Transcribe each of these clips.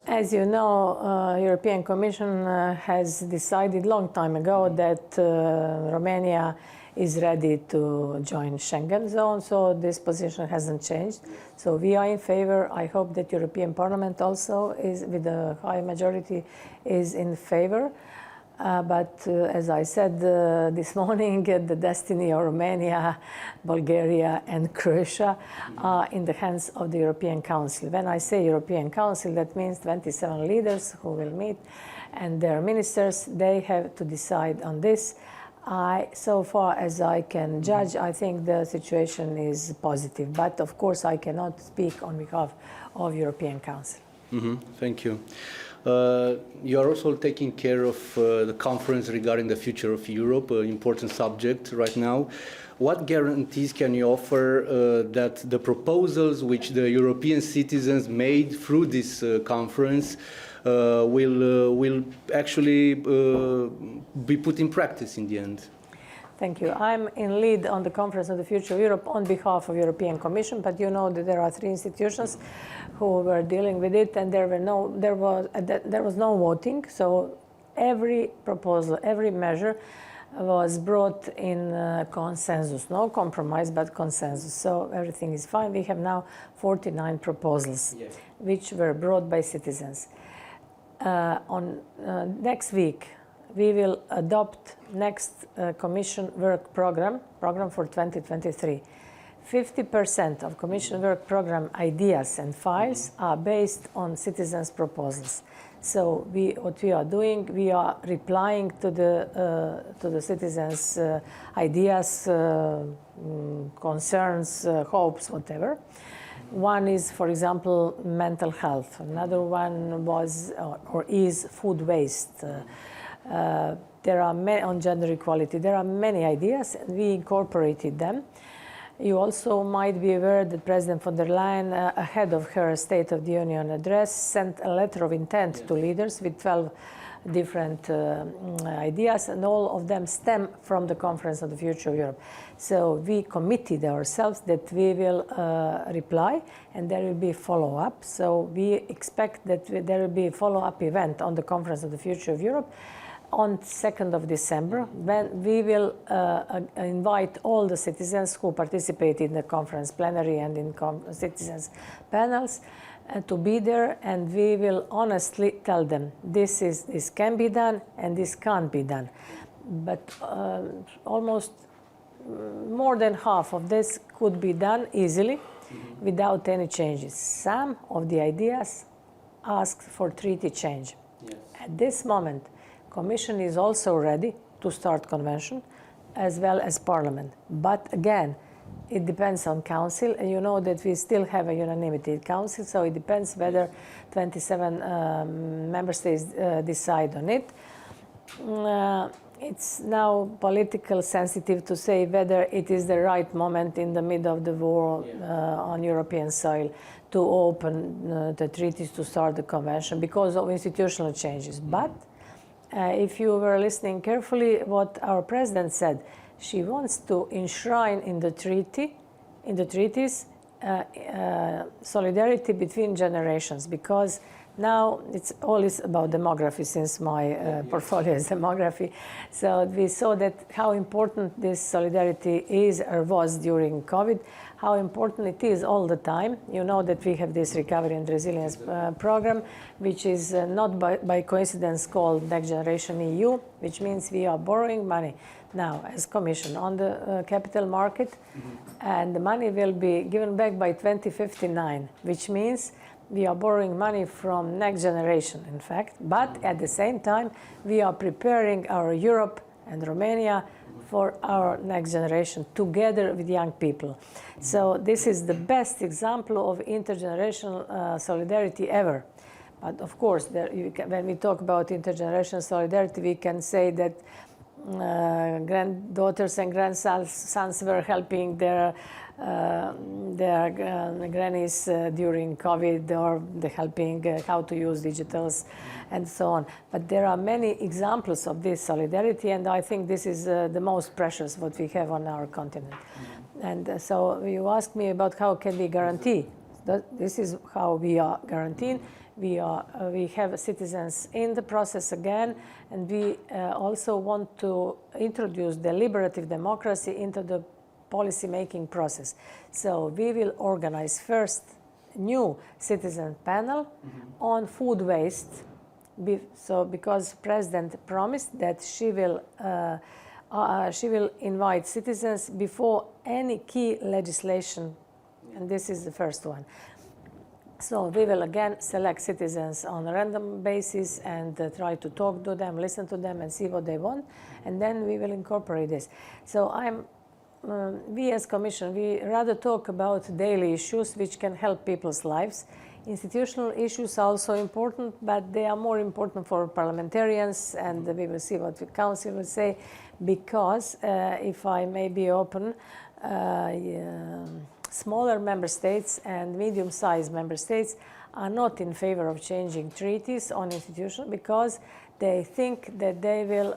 As you know, European Commission has decided long time ago that Romania is ready to join Schengen zone, so this position hasn't changed. So we are in favor. I hope that European Parliament also is, with a high majority, is in favor. But as I said this morning, the destiny of Romania, Bulgaria and Croatia are in the hands of the European Council. When I say European Council, that means 27 leaders who will meet and their ministers. They have to decide on this. So far as I can judge, I think the situation is positive. But of course, I cannot speak on behalf of European Council. Thank you. You are also taking care of the conference regarding the future of Europe, an important subject right now. What guarantees can you offer that the proposals which the European citizens made through this conference will actually be put in practice in the end? Thank you. I'm in lead on the Conference on the Future of Europe on behalf of European Commission, but you know that there are three institutions who were dealing with it, and there was no voting. So every proposal, every measure was brought in consensus, no compromise, but consensus. So everything is fine. We have now 49 proposals, which were brought by citizens. Next week, we will adopt next Commission work program for 2023. 50% of Commission work program ideas and files are based on citizens' proposals. So what we are doing, we are replying to the citizens' ideas, concerns, hopes, whatever. One is, for example, mental health. Another one was or is food waste. There are many on gender equality. There are many ideas, and we incorporated them. You also might be aware that President von der Leyen, ahead of her State of the Union address, sent a letter of intent to leaders with 12 different ideas, and all of them stem from the Conference on the Future of Europe. So we committed ourselves that we will reply, and there will be follow-up. So we expect that there will be a follow-up event on the Conference on the Future of Europe on 2nd of December, when we will invite all the citizens who participated in the conference plenary and in citizens panels to be there, and we will honestly tell them this can be done and this can't be done. But almost more than half of this could be done easily without any changes. Some of the ideas ask for treaty change. At this moment, Commission is also ready to start convention, as well as Parliament. But again, it depends on Council, and you know that we still have a unanimity in Council, so it depends whether 27 member states decide on it. It's now politically sensitive to say whether it is the right moment in the middle of the war on European soil to open the treaties to start the convention because of institutional changes. But if you were listening carefully, what our president said, she wants to enshrine in the treaties, solidarity between generations, because now it's always about demography, since my portfolio is demography. So we saw that how important this solidarity is or was during COVID, how important it is all the time. You know that we have this recovery and resilience program, which is not by coincidence called Next Generation EU, which means we are borrowing money now as Commission on the capital market, and the money will be given back by 2059, which means we are borrowing money from next generation, in fact, but at the same time, we are preparing our Europe and Romania for our next generation together with young people. So this is the best example of intergenerational solidarity ever. But of course, when we talk about intergenerational solidarity, we can say that granddaughters and grandsons were helping their grannies during COVID, or they're helping how to use digitals and so on. But there are many examples of this solidarity, and I think this is the most precious what we have on our continent. And so you asked me about how can we guarantee. This is how we are guaranteeing. We have citizens in the process again, and we also want to introduce deliberative democracy into the policy-making process. So we will organize first new citizen panel on food waste. So because President promised that she will invite citizens before any key legislation, and this is the first one. So we will again select citizens on a random basis and try to talk to them, listen to them, and see what they want, and then we will incorporate this. So we as Commission, we rather talk about daily issues which can help people's lives. Institutional issues are also important, but they are more important for parliamentarians, and we will see what the Council will say, because if I may be open, smaller member states and medium-sized member states are not in favor of changing treaties on institutions because they think that they will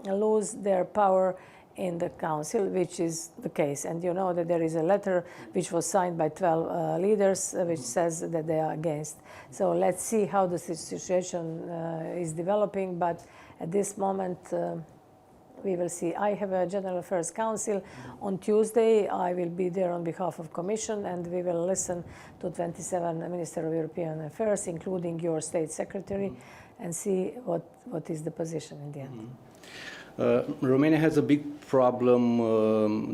lose their power in the Council, which is the case. And you know that there is a letter which was signed by 12 leaders which says that they are against. So let's see how the situation is developing, but at this moment we will see. I have a General Affairs Council on Tuesday. I will be there on behalf of Commission, and we will listen to 27 Minister of European Affairs, including your State Secretary, and see what is the position in the end. Romania has a big problem,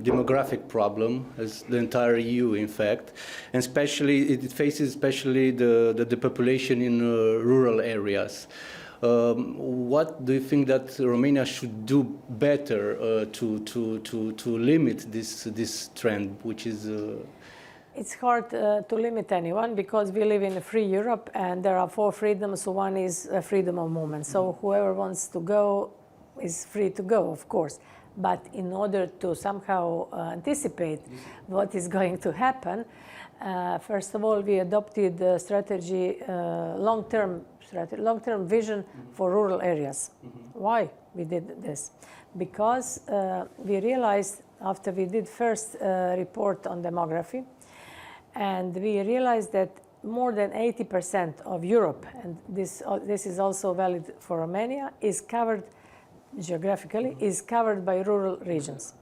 demographic problem, as the entire EU, in fact, and especially it faces especially the depopulation in rural areas. What do you think that Romania should do better to limit this trend, which is? It's hard to limit anyone because we live in a free Europe, and there are 4 freedoms. One is freedom of movement. So whoever wants to go is free to go, of course. But in order to somehow anticipate what is going to happen, first of all, we adopted the strategy, long-term vision for rural areas. Why we did this? Because we realized after we did first report on demography, and we realized that more than 80% of Europe, and this is also valid for Romania, is covered geographically, is covered by rural regions.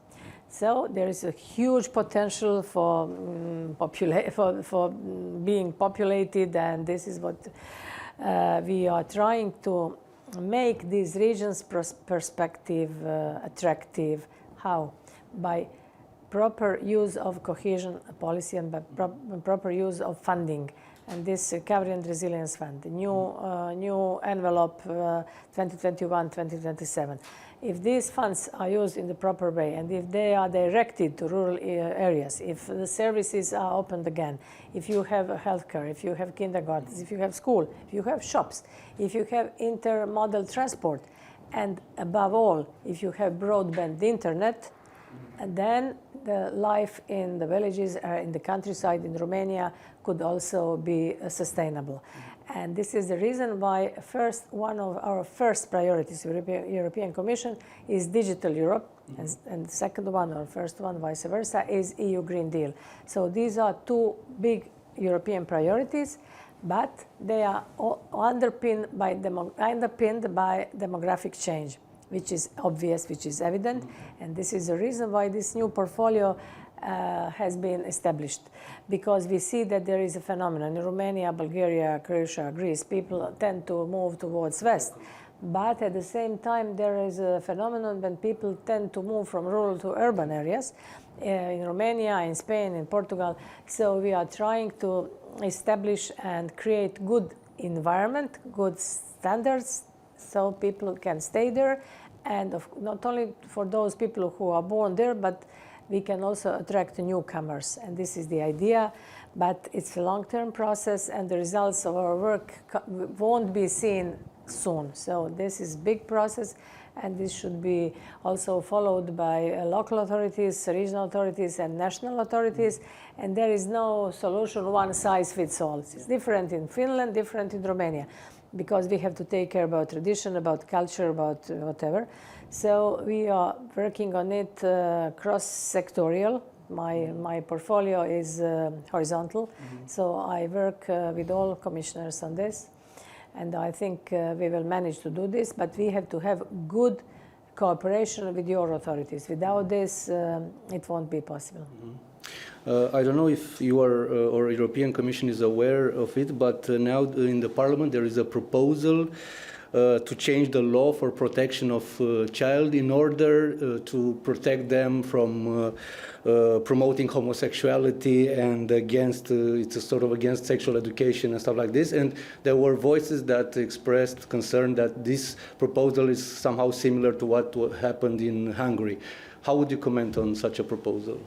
So there is a huge potential for being populated, and this is what we are trying to make these regions perspective, attractive. How? By proper use of cohesion policy and by proper use of funding. And this Recovery and Resilience Fund, the new envelope 2021-2027. If these funds are used in the proper way, and if they are directed to rural areas, if the services are opened again, if you have healthcare, if you have kindergartens, if you have school, if you have shops, if you have intermodal transport, and above all, if you have broadband internet, and then the life in the villages, in the countryside in Romania could also be sustainable. And this is the reason why one of our first priorities, European Commission, is Digital Europe, and the second one, or first one, vice versa, is EU Green Deal. So these are 2 big European priorities, but they are underpinned by demographic change, which is obvious, which is evident, and this is the reason why this new portfolio has been established, because we see that there is a phenomenon. In Romania, Bulgaria, Croatia, Greece, people tend to move towards west, but at the same time there is a phenomenon when people tend to move from rural to urban areas, in Romania, in Spain, in Portugal. So we are trying to establish and create good environment, good standards, so people can stay there, and not only for those people who are born there, but we can also attract newcomers, and this is the idea. But it's a long-term process, and the results of our work won't be seen soon. So this is a big process, and this should be also followed by local authorities, regional authorities, and national authorities. And there is no solution, one size fits all. It's different in Finland, different in Romania, because we have to take care about tradition, about culture, about whatever. So we are working on it cross-sectorial, My portfolio is horizontal, so I work with all commissioners on this, and I think we will manage to do this, but we have to have good cooperation with your authorities. Without this, it won't be possible. I don't know if you are or European Commission is aware of it, but now in the Parliament there is a proposal to change the law for protection of child in order to protect them from promoting homosexuality and against it's a sort of against sexual education and stuff like this. And there were voices that expressed concern that this proposal is somehow similar to what happened in Hungary. How would you comment on such a proposal?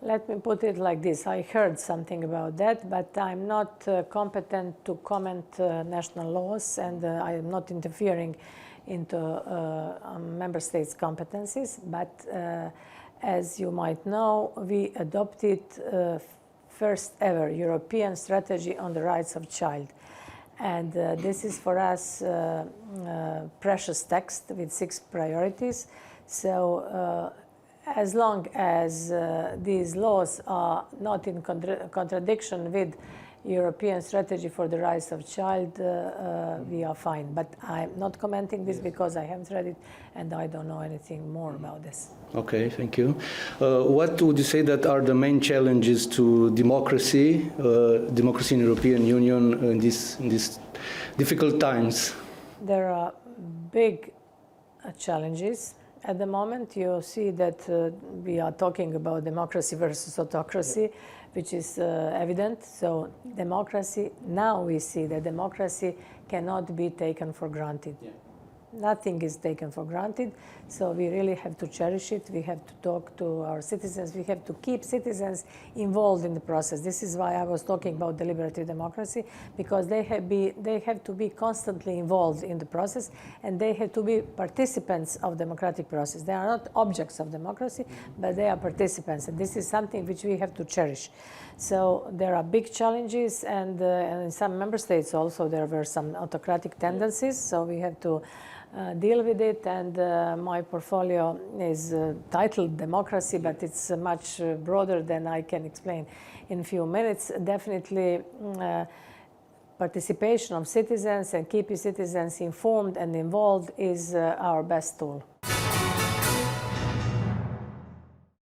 Let me put it like this. I heard something about that, but I'm not competent to comment national laws, and I am not interfering into member states' competencies. But as you might know, we adopted first ever European strategy on the rights of child. And this is for us precious text with 6 priorities. So as long as these laws are not in contradiction with European strategy for the rights of child, we are fine. But I'm not commenting this because I haven't read it and I don't know anything more about this. Okay, thank you. What would you say that are the main challenges to democracy, democracy in the European Union in these difficult times? There are big challenges. At the moment, you see that we are talking about democracy versus autocracy, which is evident. So democracy, now we see that democracy cannot be taken for granted. Yeah. Nothing is taken for granted, so we really have to cherish it. We have to talk to our citizens. We have to keep citizens involved in the process. This is why I was talking about deliberative democracy, because they have to be constantly involved in the process, and they have to be participants of democratic process. They are not objects of democracy, but they are participants, and this is something which we have to cherish. So there are big challenges, and in some member states also there were some autocratic tendencies, so we have to deal with it. And my portfolio is titled Democracy, but it's much broader than I can explain in a few minutes. Definitely participation of citizens and keeping citizens informed and involved is our best tool.